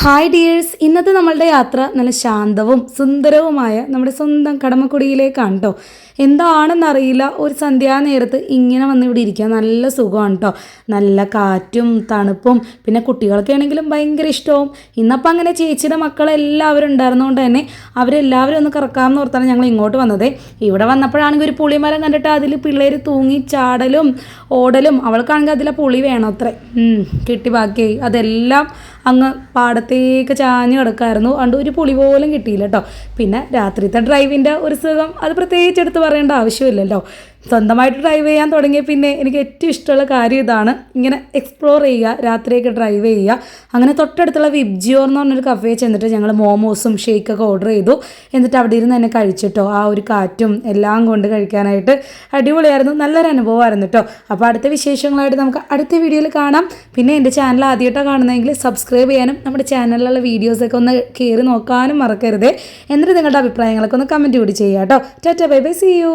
Hi dears, ഇന്നത്തെ നമ്മളുടെ യാത്ര നല്ല ശാന്തവും സുന്ദരവുമായ നമ്മുടെ സ്വന്തം കടമക്കുടിയിലേക്കാണ് കേട്ടോ. എന്താണെന്നറിയില്ല, ഒരു സന്ധ്യാനേരത്ത് ഇങ്ങനെ വന്ന് ഇവിടെ ഇരിക്കുക നല്ല സുഖമാണ് കേട്ടോ. നല്ല കാറ്റും തണുപ്പും, പിന്നെ കുട്ടികൾക്ക് ആണെങ്കിലും ഭയങ്കര ഇഷ്ടവും. ഇന്നപ്പോൾ അങ്ങനെ ചേച്ചിയുടെ മക്കളെല്ലാവരും ഉണ്ടായിരുന്നതുകൊണ്ട് തന്നെ അവരെല്ലാവരും ഒന്ന് കറക്കാമെന്ന് ഓർത്താണ് ഞങ്ങൾ ഇങ്ങോട്ട് വന്നത്. ഇവിടെ വന്നപ്പോഴാണെങ്കിൽ ഒരു പുളിമരം കണ്ടിട്ട് അതിൽ പിള്ളേർ തൂങ്ങി ചാടലും ഓടലും. അവൾക്കാണെങ്കിൽ അതിലെ പുളി വേണം അത്രേ, കിട്ടി ബാക്കിയായി. അതെല്ലാം അങ്ങ് പാടത്തേക്ക് ചാഞ്ഞ് കിടക്കായിരുന്നു. അതുകൊണ്ട് ഒരു പുളി പോലും കിട്ടിയില്ല കേട്ടോ. പിന്നെ രാത്രിത്തെ ഡ്രൈവിൻ്റെ ഒരു സുഖം അത് പ്രത്യേകിച്ച് എടുത്ത് പറയേണ്ട ആവശ്യമില്ലല്ലോ. സ്വന്തമായിട്ട് ഡ്രൈവ് ചെയ്യാൻ തുടങ്ങിയ പിന്നെ എനിക്ക് ഏറ്റവും ഇഷ്ടമുള്ള കാര്യം ഇതാണ്. ഇങ്ങനെ എക്സ്പ്ലോർ ചെയ്യുക, രാത്രിയൊക്കെ ഡ്രൈവ് ചെയ്യുക. അങ്ങനെ തൊട്ടടുത്തുള്ള വിബ്ജിയോർ എന്ന് പറഞ്ഞൊരു കഫേ ചെന്നിട്ട് ഞങ്ങൾ മോമോസും ഷേക്കൊക്കെ ഓർഡർ ചെയ്തു. എന്നിട്ട് അവിടെ ഇരുന്ന് തന്നെ കഴിച്ചിട്ടോ. ആ ഒരു കാറ്റും എല്ലാം കൊണ്ട് കഴിക്കാനായിട്ട് അടിപൊളിയായിരുന്നു, നല്ലൊരു അനുഭവമായിരുന്നു കേട്ടോ. അപ്പോൾ അടുത്ത വിശേഷങ്ങളായിട്ട് നമുക്ക് അടുത്ത വീഡിയോയിൽ കാണാം. പിന്നെ എൻ്റെ ചാനൽ ആദ്യമായിട്ടാണ് കാണുന്നതെങ്കിൽ സബ്സ്ക്രൈബ് ചെയ്യാനും നമ്മുടെ ചാനലിലുള്ള വീഡിയോസൊക്കെ ഒന്ന് കയറി നോക്കാനും മറക്കരുത്. എന്നിട്ട് നിങ്ങളുടെ അഭിപ്രായങ്ങളൊക്കെ ഒന്ന് കമൻറ്റ് കൂടി ചെയ്യുക കേട്ടോ. Tata, bye bye, see U.